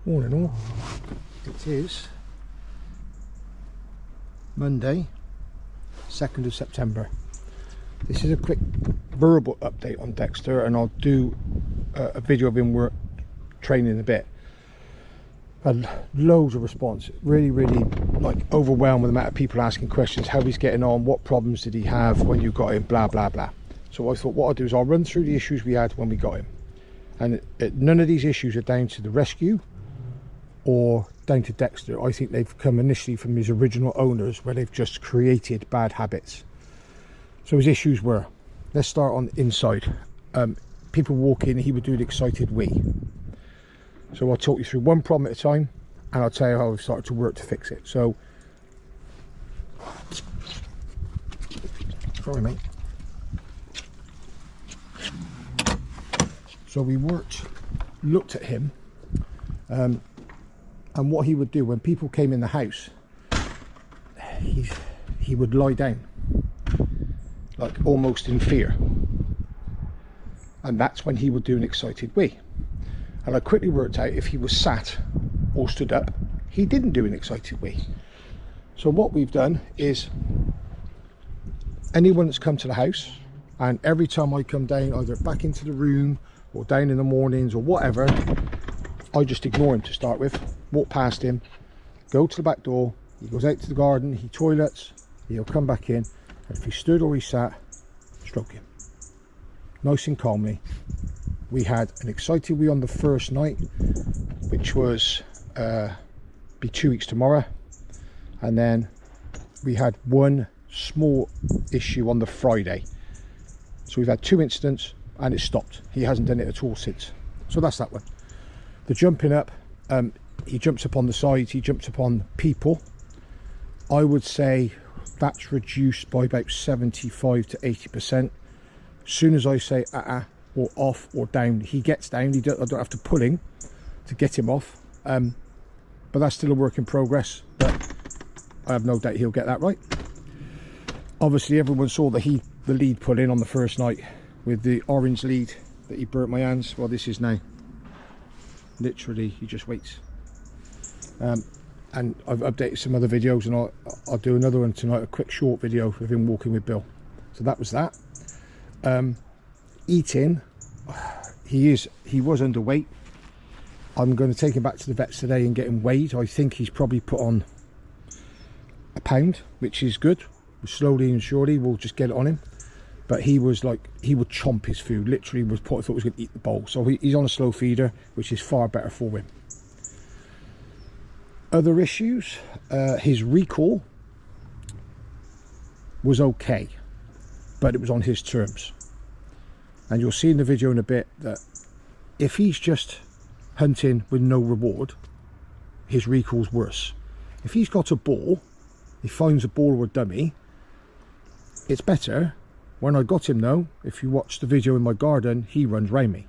All in all, it is Monday, 2nd of September. This is a quick verbal update on Dexter, and I'll do a video of him training a bit. Had loads of response, really like overwhelmed with the amount of people asking questions, how he's getting on, what problems did he have when you got him, blah blah blah. So I thought what I'll do is I'll run through the issues we had when we got him, and none of these issues are down to the rescue or down to Dexter. I think they've come initially from his original owners, where they've just created bad habits. So his issues were, let's start on the inside. People walk in, he would do an excited wee. So I'll talk you through one problem at a time, and I'll tell you how I've started to work to fix it. So, sorry mate. So we looked at him, and what he would do when people came in the house, he would lie down, like almost in fear. And that's when he would do an excited wee. And I quickly worked out if he was sat or stood up, he didn't do an excited wee. So what we've done is, anyone that's come to the house, and every time I come down, either back into the room or down in the mornings or whatever, I just ignore him to start with, walk past him, go to the back door, he goes out to the garden, he toilets, he'll come back in, and if he stood or he sat, stroke him. Nice and calmly. We had an excited wee on the first night, which was be 2 weeks tomorrow, and then we had one small issue on the Friday. So we've had 2 incidents and it stopped. He hasn't done it at all since. So that's that one. The jumping up, he jumps up on the sides, he jumps upon people. I would say that's reduced by about 75 to 80%. As soon as I say or off or down, he gets down. I don't have to pull him to get him off, but that's still a work in progress, but I have no doubt he'll get that right. Obviously everyone saw the lead put in on the first night with the orange lead that he burnt my hands. Well, this is now literally, he just waits. And I've updated some other videos, and I'll do another one tonight, a quick short video of him walking with Bill. So that was that. Eating, he was underweight. I'm going to take him back to the vets today and get him weighed. I think he's probably put on a pound, which is good. Slowly and surely we'll just get it on him. But he was like, he would chomp his food, literally I thought he was going to eat the bowl. So he's on a slow feeder, which is far better for him. Other issues, his recall was okay, but it was on his terms. And you'll see in the video in a bit that if he's just hunting with no reward, his recall's worse. If he's got a ball, he finds a ball or a dummy, it's better. When I got him though, if you watch the video in my garden, he runs round me.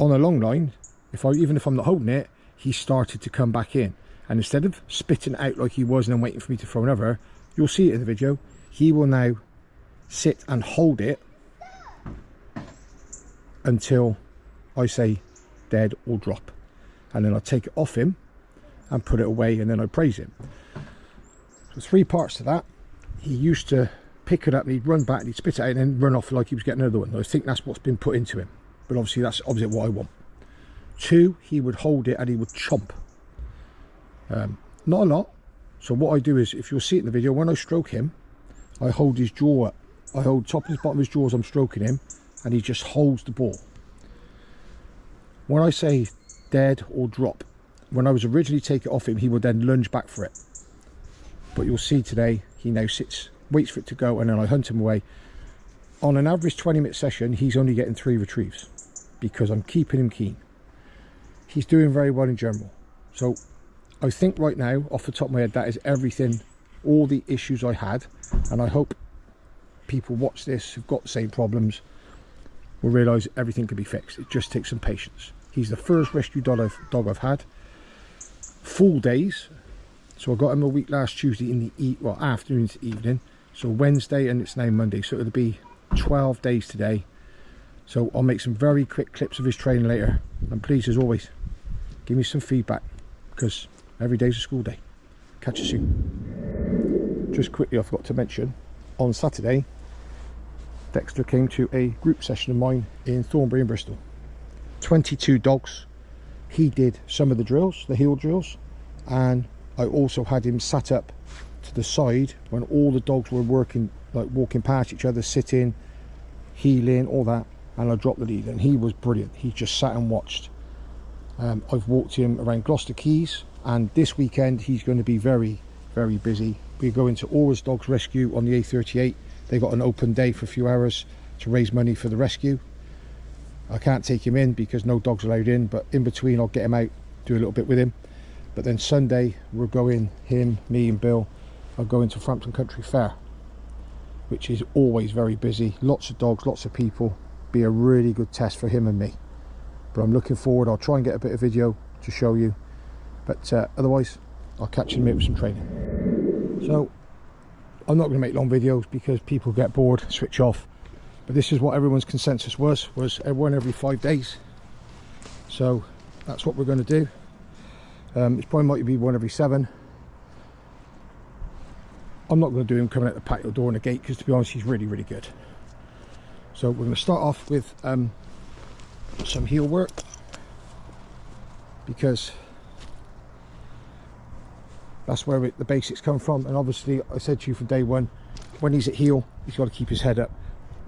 On a long line, even if I'm not holding it, he started to come back in. And instead of spitting out like he was and then waiting for me to throw another, you'll see it in the video, he will now sit and hold it until I say dead or drop, and then I take it off him and put it away, and then I praise him. So 3 parts to that. He used to pick it up and he'd run back and he'd spit it out and then run off like he was getting another one. I think that's what's been put into him, but obviously that's opposite what I want. 2, he would hold it and he would chomp. Not a lot. So what I do is, if you'll see it in the video, when I stroke him, I hold his jaw up. I hold top of his bottom of his jaw as I'm stroking him, and he just holds the ball. When I say dead or drop, when I was originally take it off him, he would then lunge back for it. But you'll see today, he now sits, waits for it to go, and then I hunt him away. On an average 20-minute session, he's only getting 3 retrieves because I'm keeping him keen. He's doing very well in general. So I think right now, off the top of my head, that is everything, all the issues I had, and I hope people watch this who've got the same problems will realise everything can be fixed. It just takes some patience. He's the first rescue dog I've had. Full days. So I got him a week last Tuesday in the afternoon to evening. So Wednesday, and it's now Monday. So it'll be 12 days today. So I'll make some very quick clips of his training later. And please, as always, give me some feedback, because every day's a school day. Catch you soon. Just quickly, I forgot to mention, on Saturday Dexter came to a group session of mine in Thornbury in Bristol. 22 dogs. He did some of the drills, the heel drills, and I also had him sat up to the side when all the dogs were working, like walking past each other, sitting, heeling, all that, and I dropped the lead, and he was brilliant. He just sat and watched. I've walked him around Gloucester Quays, and this weekend he's going to be very, very busy. We're going to Aura's Dogs Rescue on the A38. They got an open day for a few hours to raise money for the rescue. I can't take him in because no dogs allowed in, but in between I'll get him out, do a little bit with him. But then Sunday we're going, him, me and Bill are going to Frampton Country Fair, which is always very busy. Lots of dogs, lots of people. Be a really good test for him and me. But I'm looking forward. I'll try and get a bit of video to show you, but otherwise I'll catch him with some training. So I'm not going to make long videos because people get bored, switch off. But this is what everyone's consensus was everyone every 5 days. So that's what we're going to do. It probably might be one every 7. I'm not going to do him coming out the patio door and the gate, because to be honest he's really, really good. So we're going to start off with some heel work, because that's where the basics come from. And obviously I said to you from day one, when he's at heel he's got to keep his head up.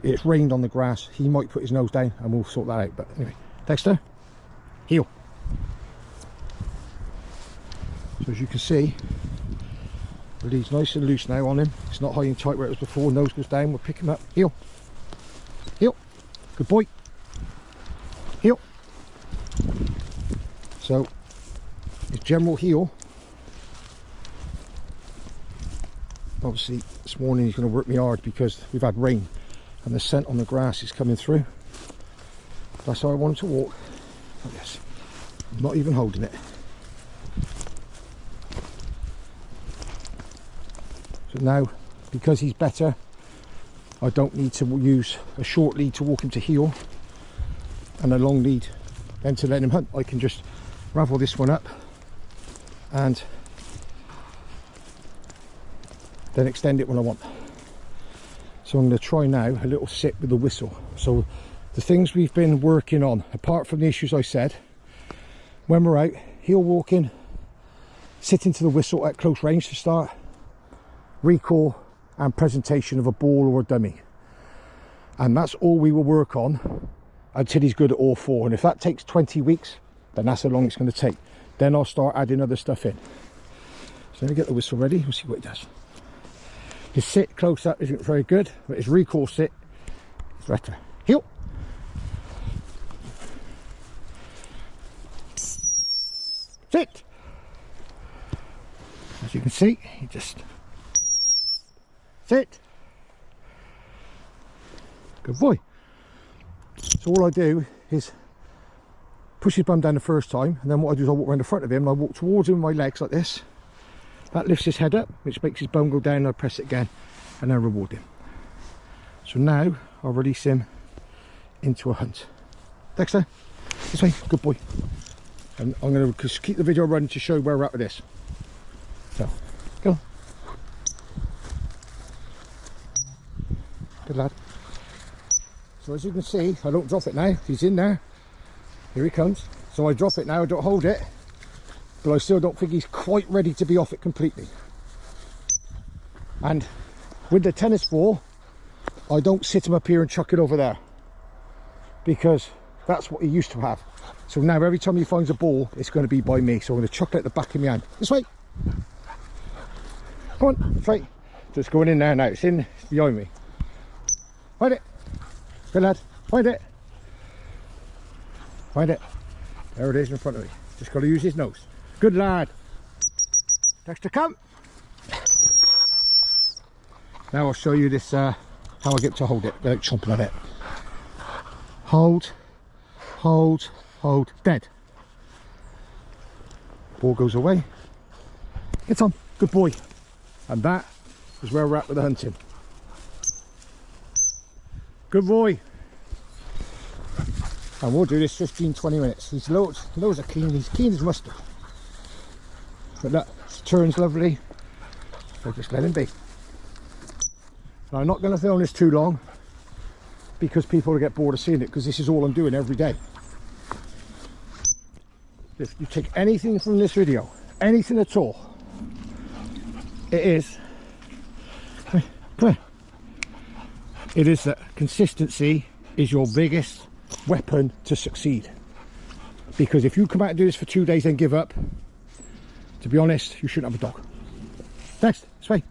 It's rained on the grass, he might put his nose down and we'll sort that out. But anyway, Dexter, heel. So as you can see, the lead's nice and loose now on him. It's not high and tight where it was before. Nose goes down, we'll pick him up. Heel, good boy, heel. So his general heel, obviously this morning he's going to work me hard because we've had rain and the scent on the grass is coming through. That's how I want him to walk, like this. I'm not even holding it. So now, because he's better, I don't need to use a short lead to walk him to heel and a long lead then to let him hunt. I can just ravel this one up and then extend it when I want. So I'm going to try now a little sit with the whistle. So the things we've been working on, apart from the issues I said, when we're out, heel walking, sitting to the whistle at close range to start, recall and presentation of a ball or a dummy. And that's all we will work on until he's good at all 4. And if that takes 20 weeks, then that's how long it's going to take. Then I'll start adding other stuff in. So let me get the whistle ready, we'll see what it does. His sit close up isn't very good, but his recall sit is better. Heel. Sit. As you can see, he just sit. Good boy. So all I do is push his bum down the first time, and then what I do is I walk around the front of him and I walk towards him with my legs like this. That lifts his head up, which makes his bum go down, and I press it again and then reward him. So now I'll release him into a hunt. Dexter, this way, good boy. And I'm going to just keep the video running to show where we're at with this. So, go on. Good lad. So as you can see, I don't drop it now, he's in there. Here he comes. So I drop it now, I don't hold it, but I still don't think he's quite ready to be off it completely. And with the tennis ball, I don't sit him up here and chuck it over there, because that's what he used to have. So now every time he finds a ball, it's going to be by me. So I'm going to chuck it at the back of my hand. This way. Come on, straight. So it's going in there now. It's behind me. Find it. Good lad. Find it. Find it. There it is in front of me. Just got to use his nose. Good lad. Dexter, come. Now I'll show you this, how I get to hold it without chomping on it. Hold, hold, hold, dead. Ball goes away. Get on, good boy. And that is where we're at with the hunting. Good boy. And we'll do this 15-20 minutes. He's loads of keen. He's keen as mustard. But look, his turn's lovely. So just let him be. Now, I'm not going to film this too long because people will get bored of seeing it, because this is all I'm doing every day. If you take anything from this video, anything at all, it is that consistency is your biggest weapon to succeed. Because if you come out and do this for 2 days and give up, to be honest, you shouldn't have a dog. Next, this way.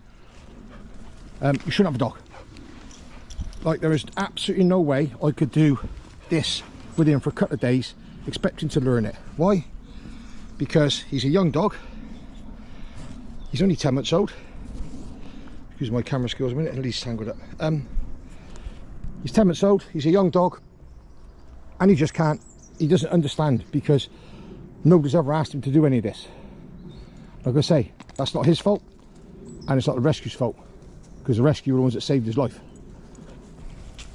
You shouldn't have a dog. Like, there is absolutely no way I could do this with him for a couple of days expecting to learn it. Why? Because he's a young dog. He's only 10 months old. Excuse my camera skills a minute, at least tangled up. He's 10 months old, he's a young dog, and he just can't, he doesn't understand, because nobody's ever asked him to do any of this. Like I say, that's not his fault, and it's not the rescue's fault, because the rescue were the ones that saved his life.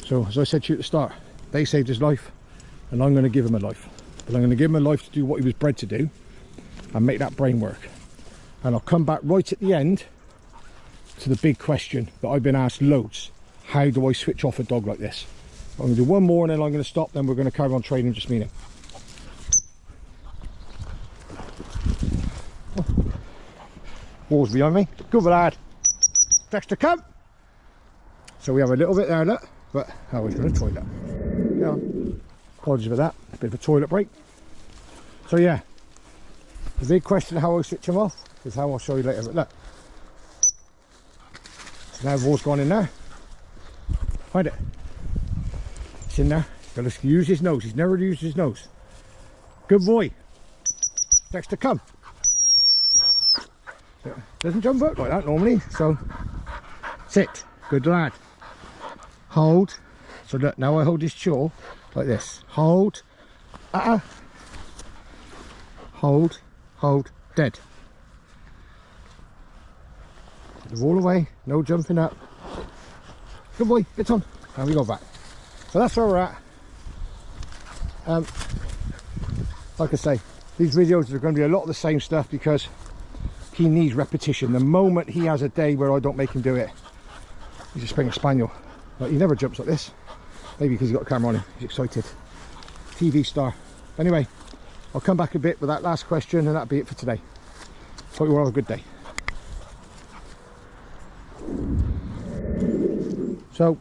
So, as I said to you at the start, they saved his life, and I'm going to give him a life. But I'm going to give him a life to do what he was bred to do, and make that brain work. And I'll come back right at the end to the big question that I've been asked loads. How do I switch off a dog like this? I'm going to do one more and then I'm going to stop, then we're going to carry on training just me and him. Walls behind me. Good lad. Dexter, come! So we have a little bit there, look, but oh, he's going to toilet. Yeah. Apologies for that. A bit of a toilet break. So yeah, the big question of how I switch him off is how I'll show you later, but look. So now the ball's gone in there. Find it. It's in there. Got to use his nose. He's never used his nose. Good boy. Dexter, come. Doesn't jump up like that normally. So sit. Good lad. Hold. So look, now I hold his jaw like this. Hold. Hold. Hold. Dead. Put the ball away. No jumping up. Good boy, get on. And we go back. So that's where we're at. Like I say, these videos are going to be a lot of the same stuff because he needs repetition. The moment he has a day where I don't make him do it, he's a Springer Spaniel. Like, he never jumps like this. Maybe because he's got a camera on him. He's excited. TV star. Anyway, I'll come back a bit with that last question and that'll be it for today. Hope you all have a good day. So,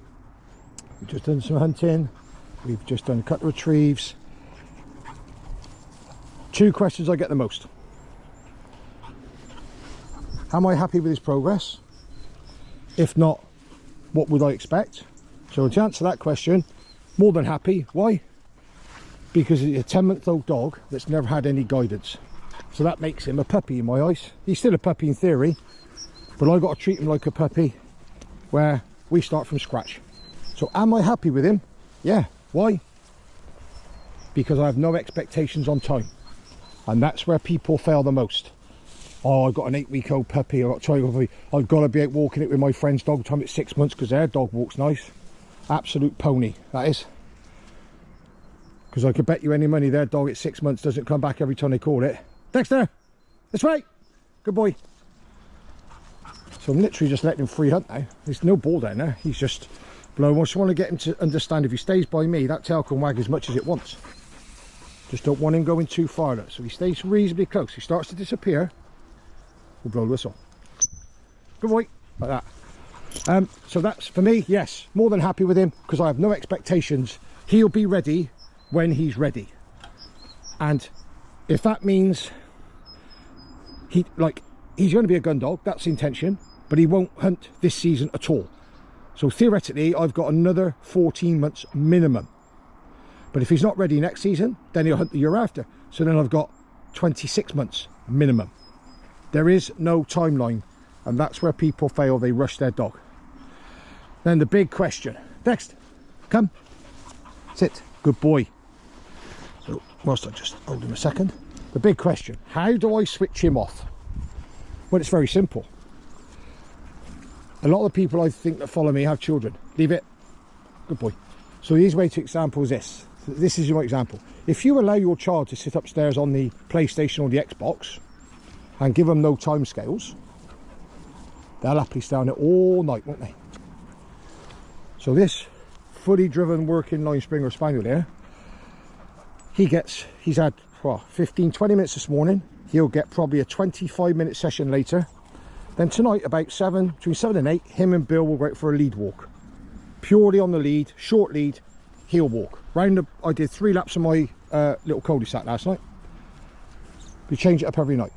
we've just done some hunting, we've just done a couple of retrieves. 2 questions I get the most. Am I happy with his progress? If not, what would I expect? So to answer that question, more than happy. Why? Because he's a 10-month-old dog that's never had any guidance. So that makes him a puppy in my eyes. He's still a puppy in theory, but I've got to treat him like a puppy where we start from scratch. So am I happy with him? Yeah. Why? Because I have no expectations on time, and that's where people fail the most. Oh, I've got an 8-week-old puppy, I've got to be out walking it with my friend's dog time it's 6 months because their dog walks nice. Absolute pony, that is. Because I could bet you any money their dog at 6 months doesn't come back every time they call it. Dexter, this way. Good boy. So I'm literally just letting him free hunt now. There's no ball down there. He's just blowing. I just want to get him to understand if he stays by me, that tail can wag as much as it wants. Just don't want him going too far. Look. So he stays reasonably close. He starts to disappear, we'll blow the whistle. Good boy. Like that. So that's, for me, yes, more than happy with him because I have no expectations. He'll be ready when he's ready. And if that means he's going to be a gun dog, that's the intention. But he won't hunt this season at all. So theoretically, I've got another 14 months minimum. But if he's not ready next season, then he'll hunt the year after. So then I've got 26 months minimum. There is no timeline, and that's where people fail. They rush their dog. Then the big question. Next, come, sit, good boy. So whilst I just hold him a second, the big question, how do I switch him off? Well, it's very simple. A lot of the people I think that follow me have children. Leave it. Good boy. So the easy way to example is this. this is your example. If you allow your child to sit upstairs on the PlayStation or the Xbox and give them no time scales, they'll happily stay on it all night, won't they? So this fully driven working line Springer Spaniel here, he's had 15-20 minutes this morning. He'll get probably a 25-minute session later. Then tonight about between 7 and 8, him and Bill will go out for a lead walk, purely on the lead, short lead. He'll walk round I did 3 laps of my little cul-de-sac last night. We change it up every night.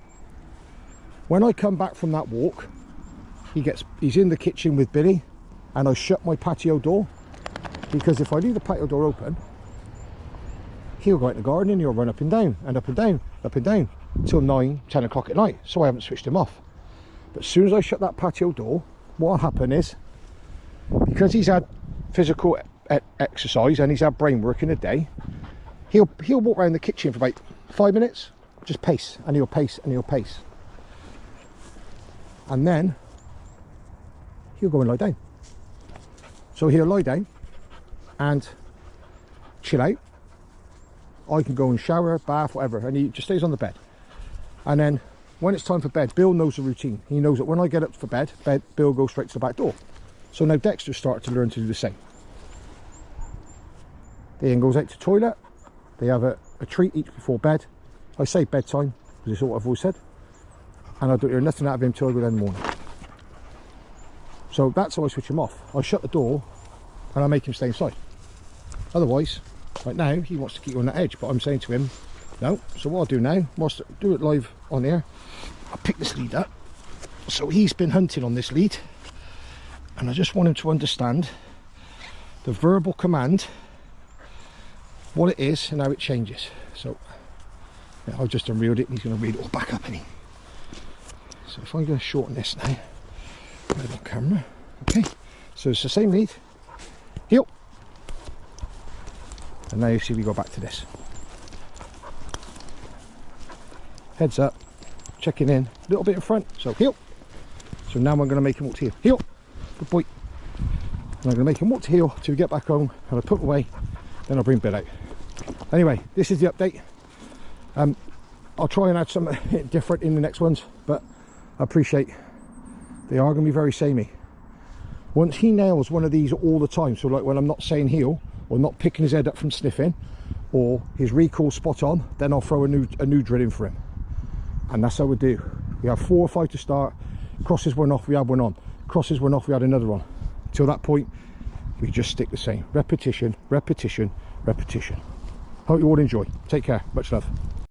When I come back from that walk, he's in the kitchen with Billy, and I shut my patio door, because if I leave the patio door open, he'll go out in the garden and he'll run up and down and up and down, up and down till 9-10 o'clock at night. So I haven't switched him off. But as soon as I shut that patio door, what'll happen is, because he's had physical exercise and he's had brain work in a day, he'll walk around the kitchen for about 5 minutes, just pace, and he'll pace and he'll pace, and then he'll go and lie down. So he'll lie down and chill out. I can go and shower, bath, whatever, and he just stays on the bed. And then when it's time for bed, Bill knows the routine. He knows that when I get up for bed, Bill goes straight to the back door. So now Dexter started to learn to do the same. He then goes out to the toilet. They have a treat each before bed. I say bedtime, because it's what I've always said. And I don't hear nothing out of him till I go down in the morning. So that's how I switch him off. I shut the door and I make him stay inside. Otherwise, right now, he wants to keep you on that edge, but I'm saying to him, no. So what I'll do now, whilst I do it live on here, I'll pick this lead up. So he's been hunting on this lead, and I just want him to understand the verbal command, what it is and how it changes. So yeah, I've just unreeled it, and he's going to reel it all back up, innit? So if I'm going to shorten this now, right on camera, okay, so it's the same lead, heel. And now you see we go back to this. Heads up, checking in, a little bit in front, so heel. So now I'm going to make him walk to heel. Heel, good boy. And I'm going to make him walk to heel till we get back home, and I put him away, then I'll bring Bill out. Anyway, this is the update. I'll try and add something different in the next ones, but I appreciate they are going to be very samey. Once he nails one of these all the time, so like when I'm not saying heel, or not picking his head up from sniffing, or his recall spot on, then I'll throw a new drill in for him. And that's how we do. We have 4 or 5 to start. Crosses one off, we had one on. Crosses one off, we had another on. Till that point, we just stick the same. Repetition, repetition, repetition. Hope you all enjoy. Take care. Much love.